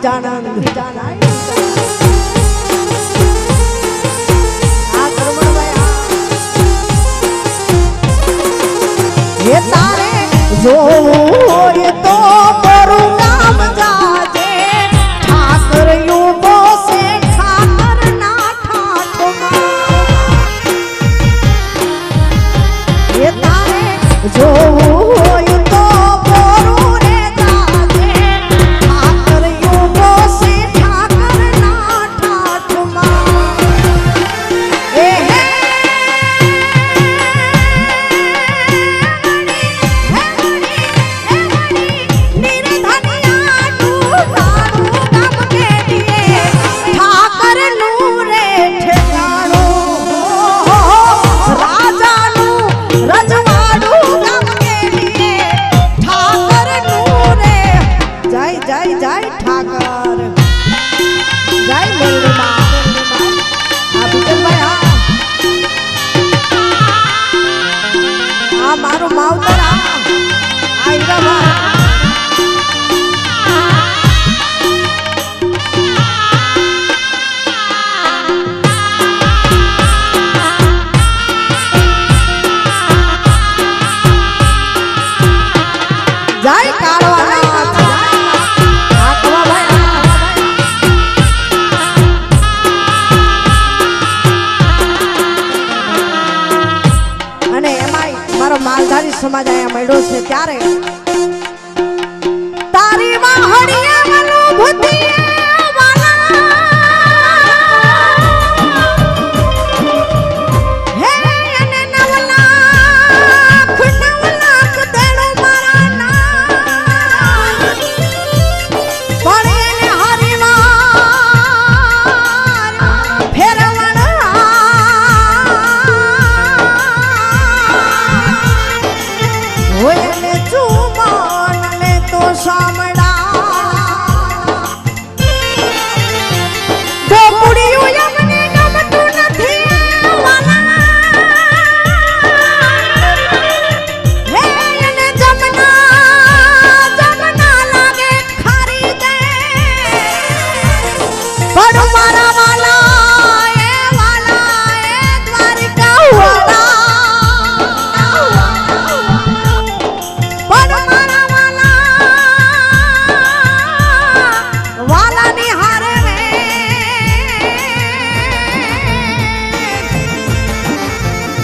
બીજાનંદ ये तारे जो ये तो बरु नाम जाजे ठाकर युगो से ठाकर ना ठाकुमा ये तारे जो ये तो बरु रे जाजे ठाकर युगो से ठाकर ना ठाकुमा માલધારી સમાજ આયા મળ્યો છે ત્યારે તારી વાહડિયા અનુભૂતિ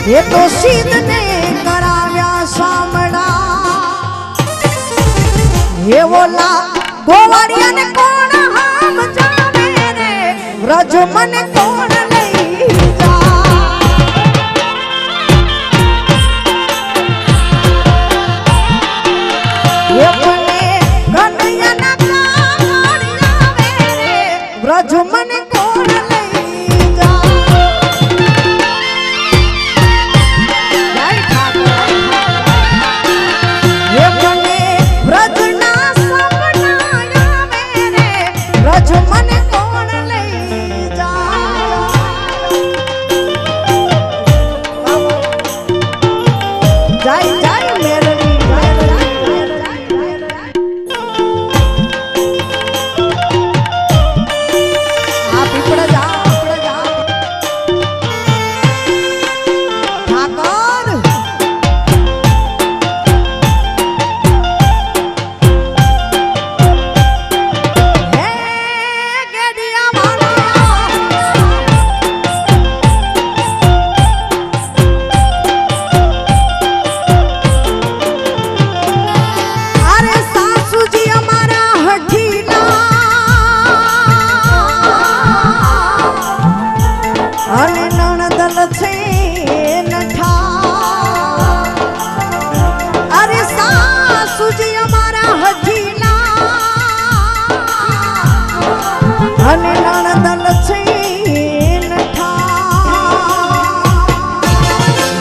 ये तो सीध ने कराव्या सामड़ा ये बोला गोवाड़िया ने कौन हम जावे रे व्रज मन कौन नहीं जा ये बोले कन्हैया ना कावड़ जावे रे व्रज मन कौन नहीं जा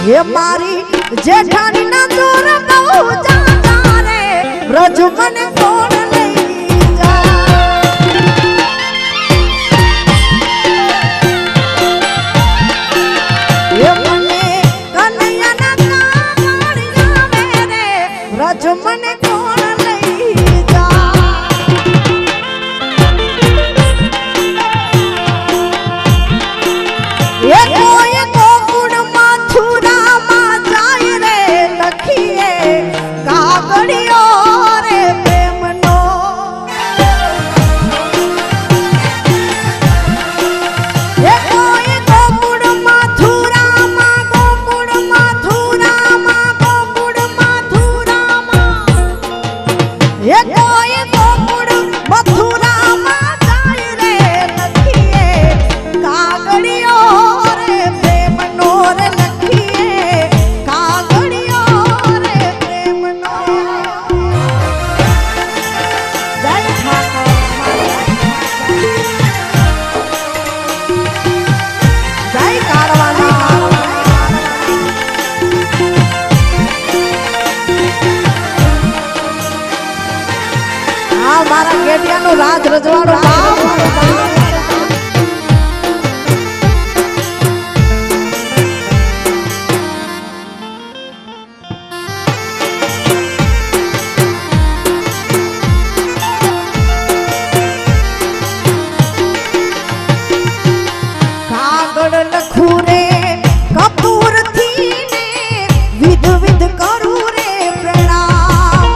ये मारी जेठानी ना दूर बहु जा रे व्रज मन कौन नहीं जा ये मने कन्हैया ना कावड़िया मेरे व्रज मन कौन नहीं जा મારું રાજ રજવાડું બાપ કાગળ લખું રે કપૂર થી ને વિધ વિધ કરું રે પ્રણામ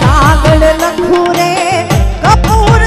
કાગળ લખું રે કપૂર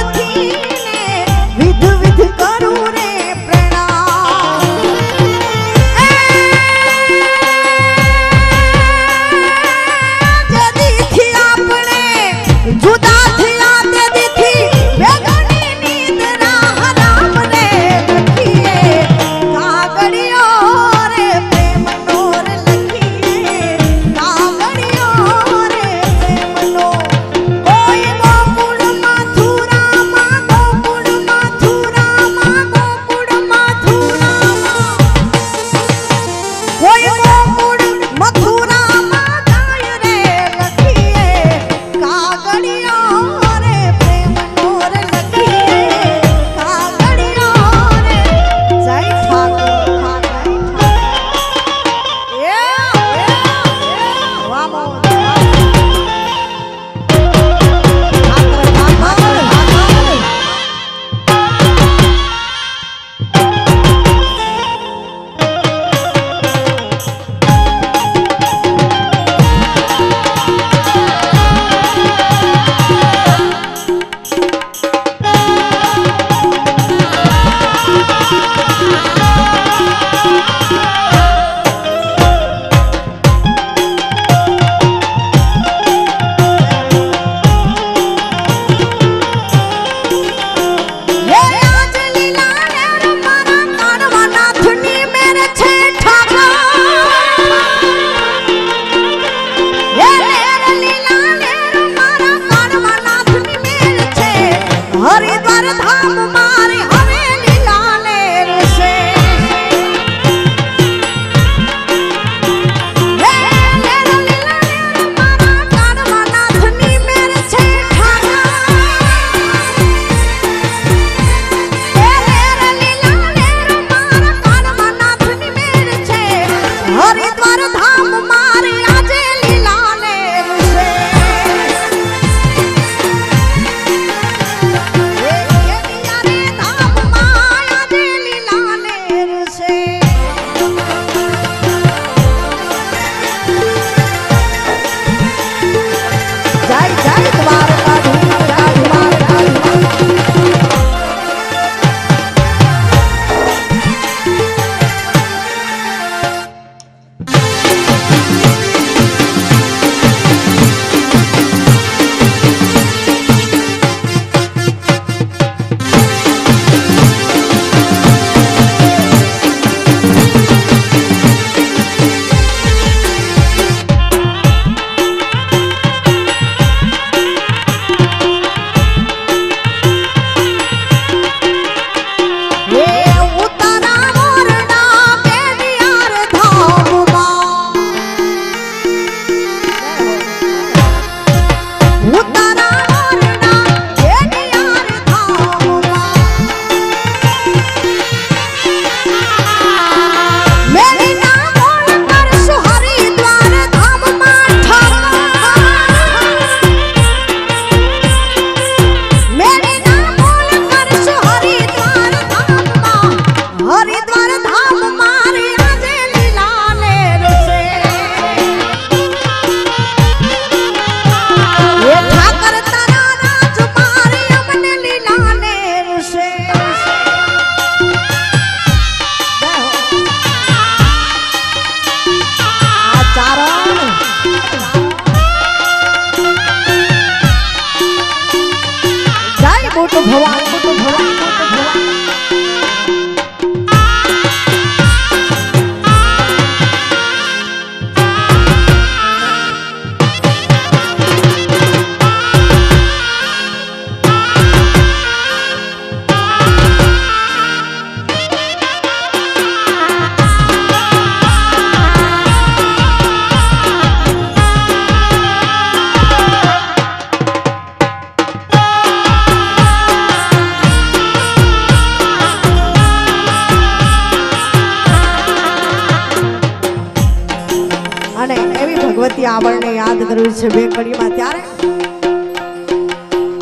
ભગવતી આવડને યાદ કરવી છે બે કડીમાં ત્યારે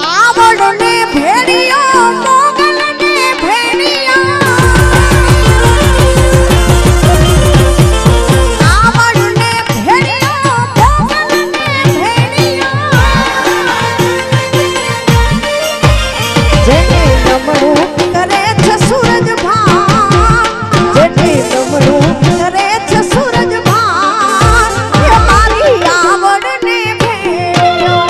આવડને ભેડિયો મોગલને ભેડિયો આવડને ભેડિયો મોગલને ભેડિયો જેને નમણું કરે છે સૂરજ ભાન જેને નમણું કરે છે સૂરજ ભાન એ મારી આવડને ભેડિયો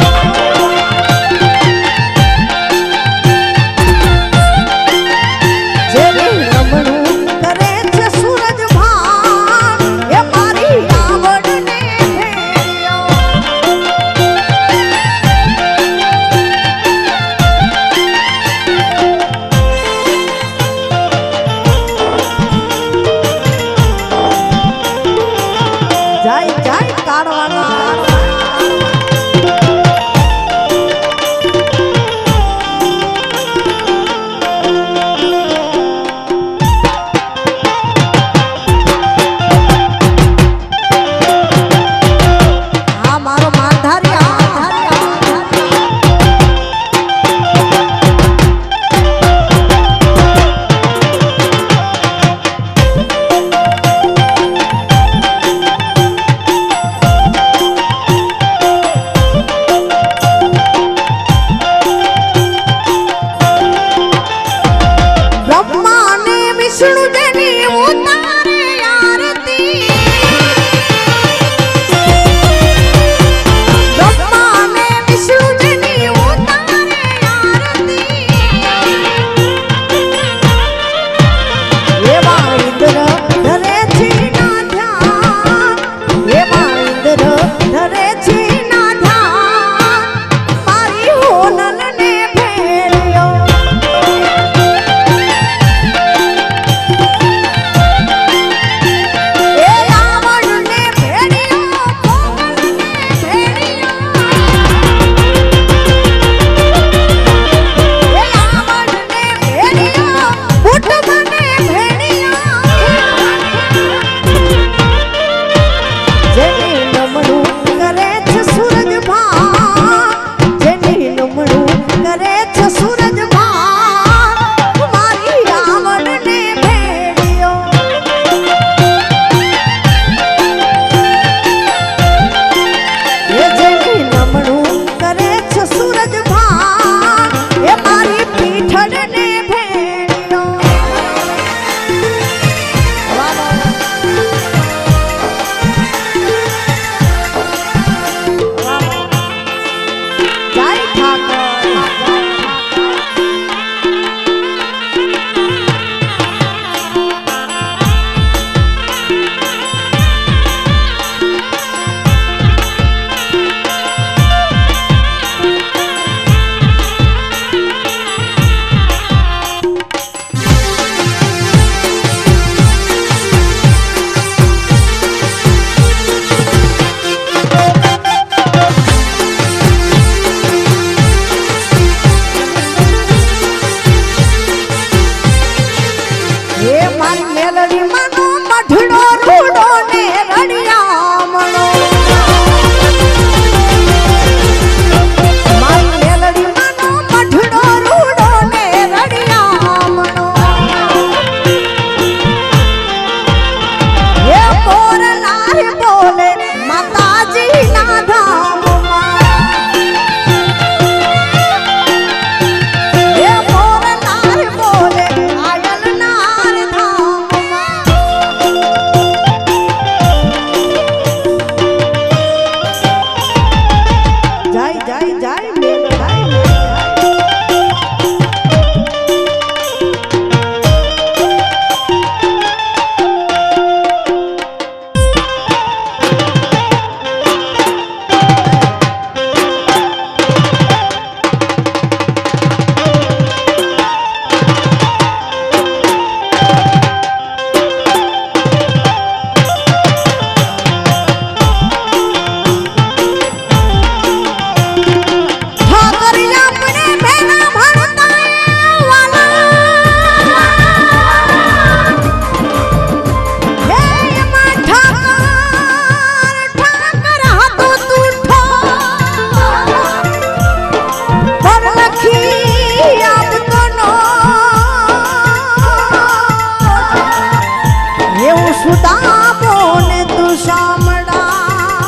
સુદામો ને તું સાંભળા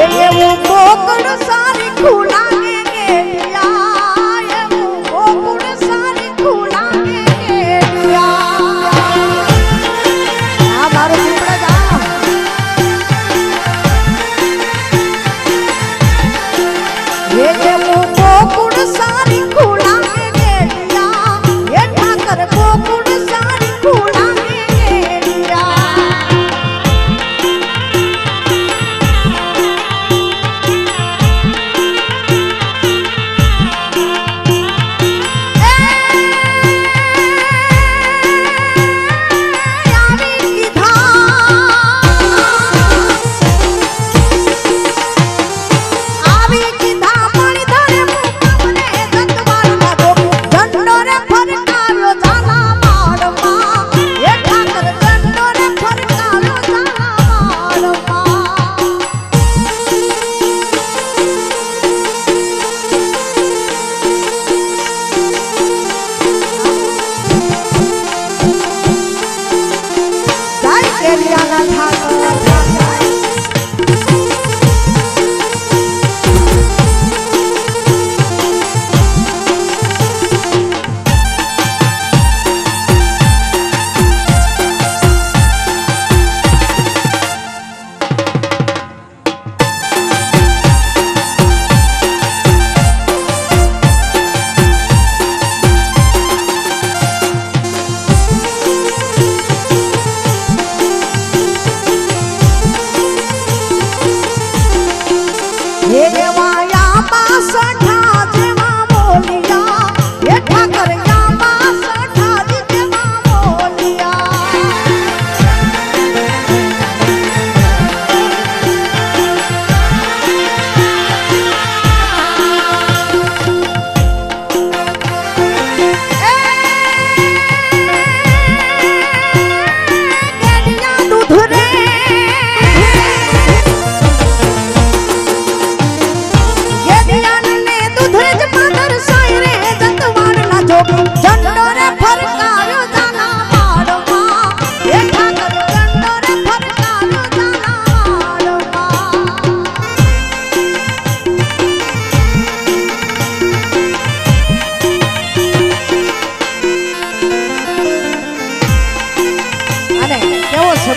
એવું ગોકુળ સારી ખુલાગે ગેડિયા એવું ગોકુળ સારી ખુલાગે ગેડિયા આ મારું પીપળા જા એવું ગોકુળ સારી ખુલાગે ગેડિયા એ ઠાકર ગોકુળ સારી ખુલાગે ગેડિયા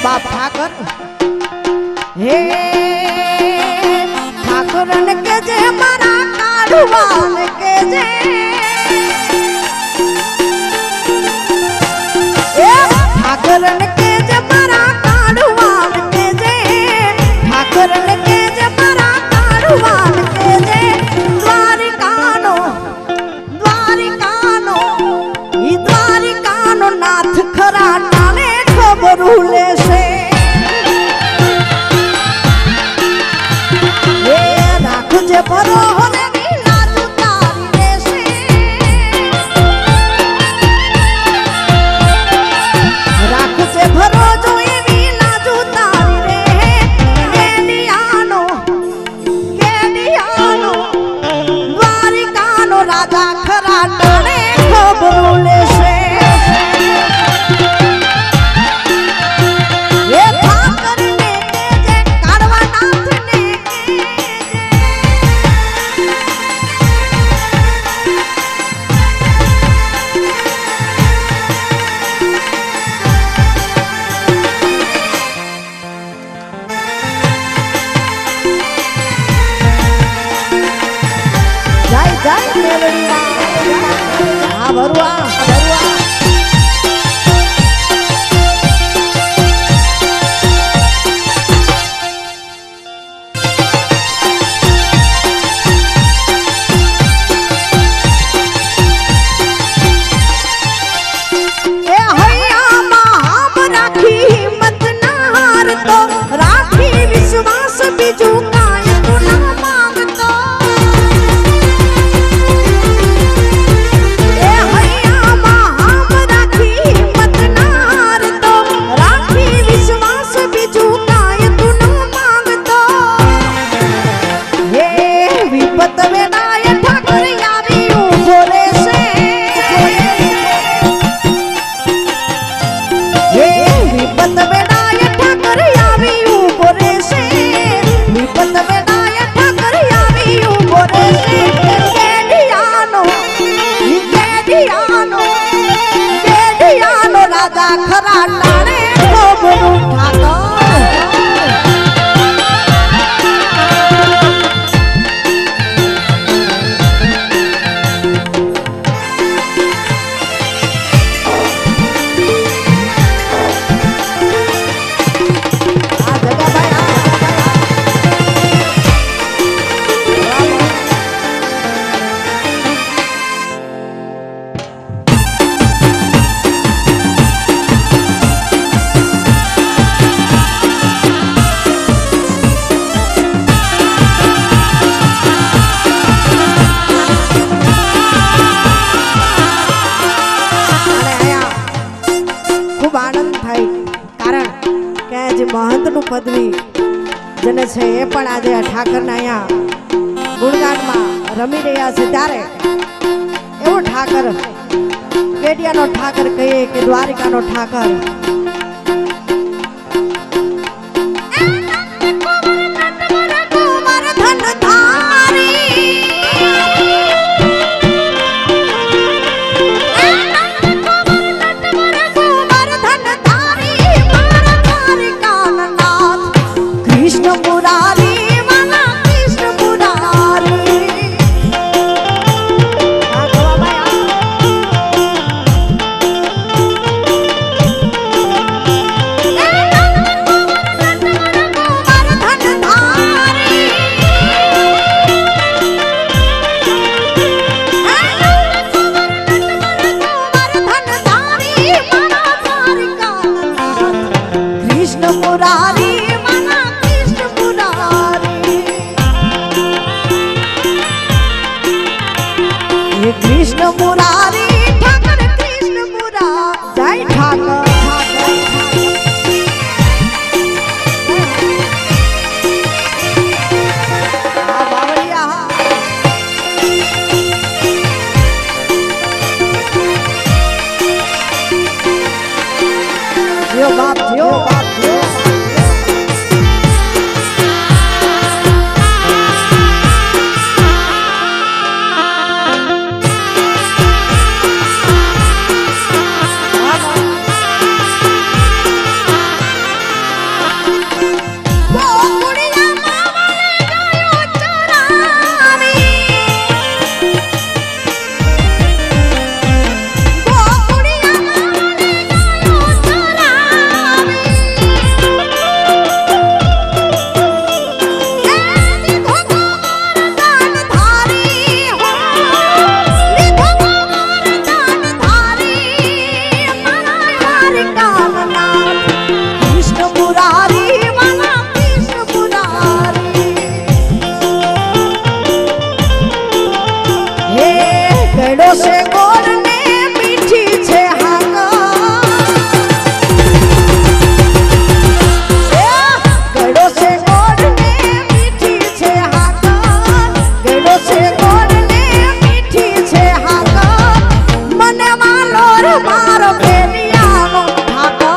બાપ ઠાકર હે ઠાકરન કે જે મારા કાઢવાન કે જે એ ઠાકરન કે જે મારા કાઢવાન કે જે ઠાકરન કે જે મારા કાઢવાન કે જે દ્વારિકાનો ઈ દ્વારિકાનો નાથ ખરા નાને ખબરું લેશે રાખજે ભરો હોને લાલુ તારી દેશે રાખજે ભરો જો એવી લાજુ તારી રે કેડિયાનો દ્વારિકાનો રાજા ખરા ટાણે ખબરું લેશે વિપત વેળાએ ઠાકર આવી ઊભો રહેશે વિપત વેળાએ ઠાકર આવી ઊભો રહેશે કેડિયાનો રાજા ખરા ટાણે ખોબરું ઠાકર महंतનું પદવી જેને છે એ પણ આજે આ ઠાકરના અહીંયા ગુણગાનમાં રમી રહ્યા છે ત્યારે એવો ઠાકર કેડિયાનો ઠાકર કહીએ કે દ્વારિકાનો ઠાકર कृष्ण मुरारी ठाकर कृष्ण मुरारी जय ठाकर जियो बाप जियो बाप जियो से गोर ने मीठी छे हाका गड़ो से गोर ने मीठी छे हाका गड़ो से गोर ने मीठी छे हाका मने वालो रे मारो केलियानो ठाका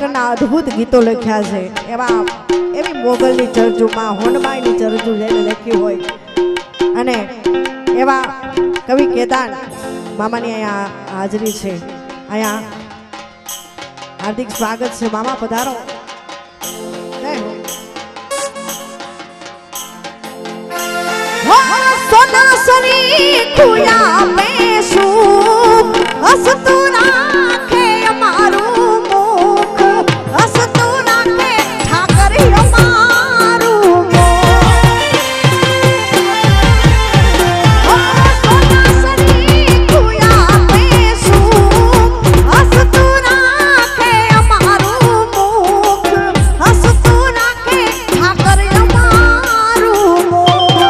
ઠાકરના અદ્ભુત ગીતો લખ્યા છે એવી મોગલની ચરજુમાં હોનબાઈની ચરજુ જેને લખ્યું હોય અને એવા કવિ કેદાન મામાની અહીંયા હાજરી છે. અહીંયા હાર્દિક સ્વાગત છે. મામા પધારો. સોના સરી ખુયા બેસું હસતું રાખે અમારું મુખ હસતું રાખે ઠાકર અમારું સોના સરી ખુયા બેસું હસતું રાખે અમારું મુખ હસતું રાખે ઠાકર અમારું મુખ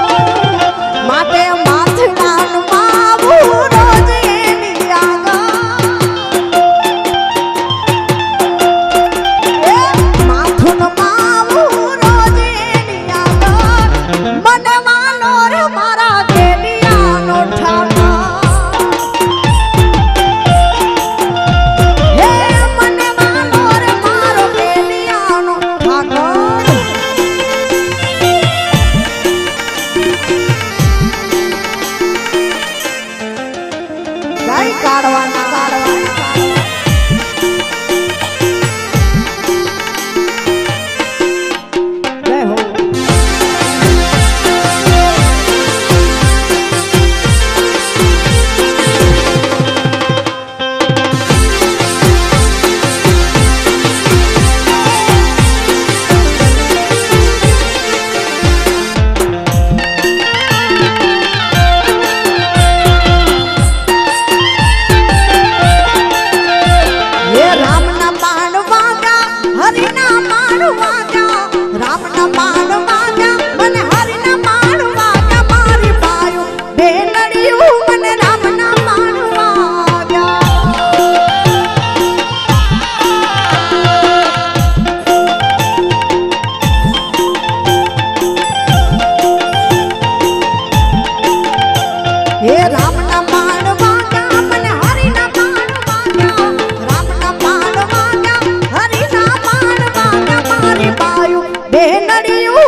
માટે માથડાન માવું રોજ એની આગળ માથું માવું રોજ એની આગળ મને માનો રે મારા ગેલિયાનો ઠાકર હે મને માનો રે મારો ગેલિયાનો ઠાકર ગાય કાઢવાના જય હો. હે રામના બાણ વાગ્યા હરિના બાણ વાગ્યા રામના બાણ વાગ્યા મને હરિના બાણ વાગ્યા મારી બાયું બે નડિયું મને રામના બાણ વાગ્યા હે રામના બાણ વાગ્યા મને હરિના બાણ વાગ્યા રામના બાણ વાગ્યા હરિના બાણ વાગ્યા મારી બાયું બે નડિયું